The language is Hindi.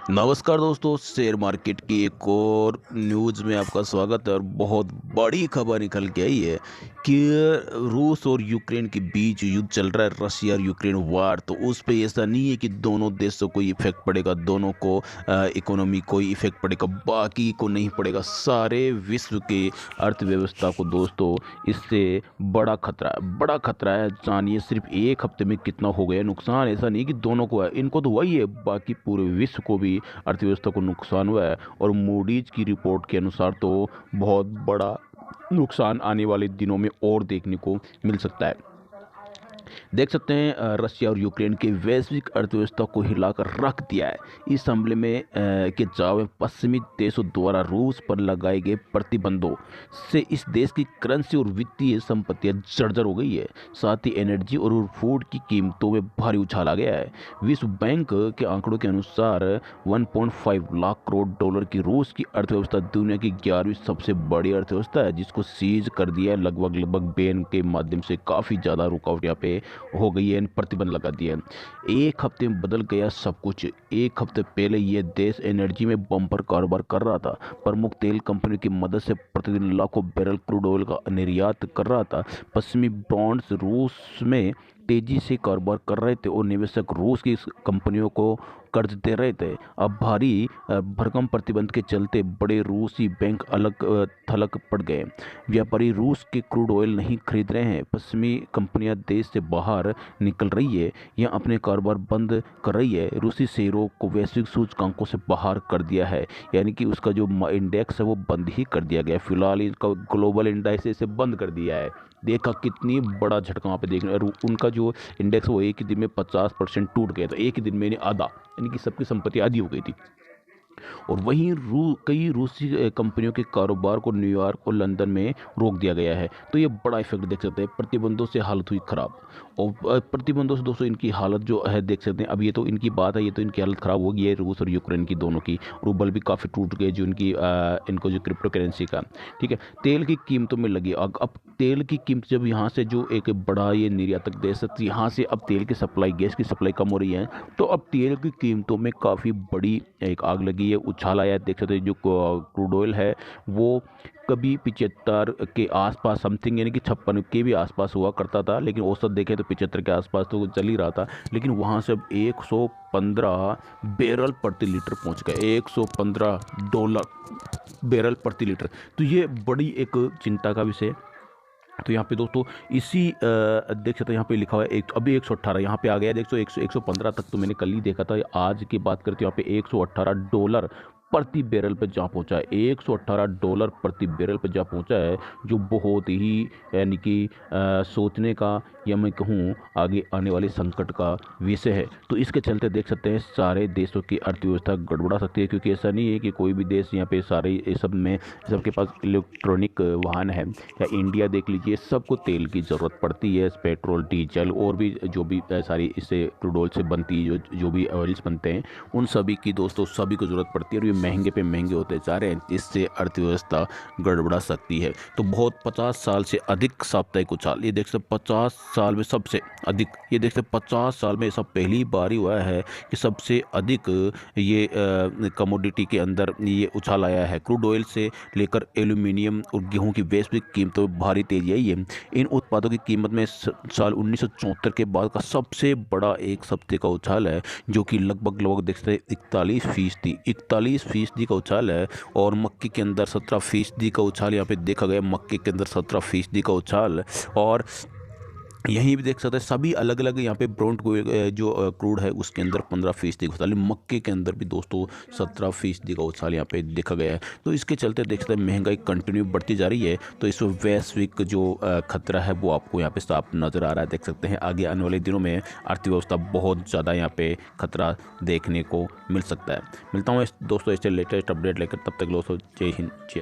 नमस्कार दोस्तों, शेयर मार्केट की एक और न्यूज़ में आपका स्वागत है। और बहुत बड़ी खबर निकल के आई है कि रूस और यूक्रेन के बीच युद्ध चल रहा है, रशिया और यूक्रेन वार। तो उस पे ऐसा नहीं है कि दोनों देशों को इफेक्ट पड़ेगा, दोनों को इकोनॉमी को इफेक्ट पड़ेगा, बाकी को नहीं पड़ेगा। सारे विश्व की अर्थव्यवस्था को दोस्तों इससे बड़ा खतरा है। जानिए सिर्फ एक हफ्ते में कितना हो गया नुकसान। ऐसा नहीं कि दोनों को है, इनको तो वही है, बाकी पूरे विश्व को भी अर्थव्यवस्था को नुकसान हुआ है। और मूडीज की रिपोर्ट के अनुसार तो बहुत बड़ा नुकसान आने वाले दिनों में और देखने को मिल सकता है। देख सकते हैं रशिया और यूक्रेन की वैश्विक अर्थव्यवस्था को हिलाकर रख दिया है। इस हमले में के जवाब में पश्चिमी देशों द्वारा रूस पर लगाए गए प्रतिबंधों से इस देश की करेंसी और वित्तीय संपत्तियां जर्जर हो गई है। साथ ही एनर्जी और फूड की कीमतों में भारी उछाल आ गया है। विश्व बैंक के आंकड़ों के अनुसार 1.5 लाख करोड़ डॉलर की रूस की अर्थव्यवस्था दुनिया की 11वीं सबसे बड़ी अर्थव्यवस्था है, जिसको सीज कर दिया है। लगभग बैन के माध्यम से काफ़ी ज़्यादा रुकावट यहाँ पे हो गई है, प्रतिबंध लगा दिया है। एक हफ्ते में बदल गया सब कुछ। एक हफ्ते पहले ये देश एनर्जी में बम्पर कारोबार कर रहा था। प्रमुख तेल कंपनियों की मदद से प्रतिदिन लाखों बैरल क्रूड ऑयल का निर्यात कर रहा था। पश्चिमी बॉन्ड्स रूस में तेजी से कारोबार कर रहे थे और निवेशक रूस की कंपनियों को कर्ज दे रहे थे। अब भारी भरकम प्रतिबंध के चलते बड़े रूसी बैंक अलग थलग पड़ गए। व्यापारी रूस के क्रूड ऑयल नहीं खरीद रहे हैं। पश्चिमी कंपनियां देश से बाहर निकल रही है या अपने कारोबार बंद कर रही है। रूसी शेयरों को वैश्विक सूचकांकों से बाहर कर दिया है, यानी कि उसका जो इंडेक्स है वो बंद ही कर दिया गया। फिलहाल इसका ग्लोबल इंडेक्स से बंद कर दिया है। देखा कितनी बड़ा झटका वहाँ पे देखने। और उनका जो इंडेक्स वो एक ही दिन में 50% टूट गया था। एक ही दिन में आधा, यानी कि सबकी संपत्ति आधी हो गई थी। और वहीं कई रूसी कंपनियों के कारोबार को न्यूयॉर्क और लंदन में रोक दिया गया है। तो ये बड़ा इफेक्ट देख सकते हैं। प्रतिबंधों से हालत हुई खराब। और प्रतिबंधों से दोस्तों इनकी हालत जो है देख सकते हैं। अब ये तो इनकी बात है, ये तो इनकी हालत खराब हो गई है रूस और यूक्रेन की दोनों की। रूबल भी काफ़ी टूट गए, जो इनकी इनको जो क्रिप्टो करेंसी का, ठीक है। तेल की कीमतों में लगी अब तेल की कीमत जब यहाँ से जो एक बड़ा ये निर्यातक देश है, यहाँ से अब तेल की सप्लाई, गैस की सप्लाई कम हो रही है, तो अब तेल की कीमतों में काफ़ी बड़ी एक आग लगी है, उछाल आया है। देख सकते हैं जो क्रूड ऑयल है वो कभी 75 के आसपास समथिंग, यानी कि 56 के भी आसपास हुआ करता था, लेकिन औसत देखें तो 75 के आसपास तो चल ही रहा था। लेकिन वहाँ से अब 115 बैरल प्रति लीटर पहुँच गए। $115 बैरल प्रति लीटर। तो ये बड़ी एक चिंता का विषय है। तो यहाँ पे दोस्तों इसी देख सकते हैं, यहाँ पे लिखा हुआ है एक, अभी 118 यहाँ पे आ गया है। देख सो 115 तक तो मैंने कल ही देखा था। आज की बात करते हैं, यहाँ पे $118 प्रति बैरल पे जा पहुंचा है। $118 प्रति बैरल पे जा पहुंचा है, जो बहुत ही, यानी कि सोचने का या मैं कहूँ आगे आने वाले संकट का विषय है। तो इसके चलते देख सकते हैं सारे देशों की अर्थव्यवस्था गड़बड़ा सकती है, क्योंकि ऐसा नहीं है कि कोई भी देश यहाँ पे सारे ये सब में सबके पास इलेक्ट्रॉनिक वाहन है। या इंडिया देख लीजिए, सबको तेल की ज़रूरत पड़ती है, पेट्रोल, डीजल और भी जो भी सारी इससे क्रूड ऑयल से बनती है, जो भी ऑयल्स बनते हैं, उन सभी की दोस्तों सभी को ज़रूरत पड़ती है। और ये महंगे पे महंगे होते जा रहे हैं, इससे अर्थव्यवस्था गड़बड़ा सकती है। तो बहुत 50 साल से अधिक साप्ताहिक उछाल, ये देख सकते 50 साल में सबसे अधिक, ये देख सकते 50 साल में ऐसा पहली बार ही हुआ है कि सबसे अधिक ये कमोडिटी के अंदर ये उछाल आया है। क्रूड ऑयल से लेकर एल्यूमिनियम और गेहूं की वैश्विक कीमतों में भारी तेजी आई है। इन उत्पादों की कीमत में साल 1974 के बाद का सबसे बड़ा एक हफ्ते का उछाल है, जो कि लगभग देख सकते 41% का उछाल है। और मक्के के अंदर 17% का उछाल यहाँ पे देखा गया। मक्के के अंदर 17% का उछाल। और यहीं भी देख सकते हैं सभी अलग अलग, यहाँ पे ब्रॉन्ट जो क्रूड है उसके अंदर 15% का उछाल, मक्के के अंदर भी दोस्तों 17% का उछाल यहाँ पे देखा गया है। तो इसके चलते देख सकते हैं महंगाई कंटिन्यू बढ़ती जा रही है। तो इस वैश्विक जो खतरा है वो आपको यहाँ पे साफ नज़र आ रहा है। देख सकते हैं आगे आने वाले दिनों में अर्थव्यवस्था बहुत ज़्यादा यहाँ पे खतरा देखने को मिल सकता है। मिलता हूँ दोस्तों ऐसे लेटेस्ट अपडेट लेकर, तब तक दोस्तों जय हिंद, जय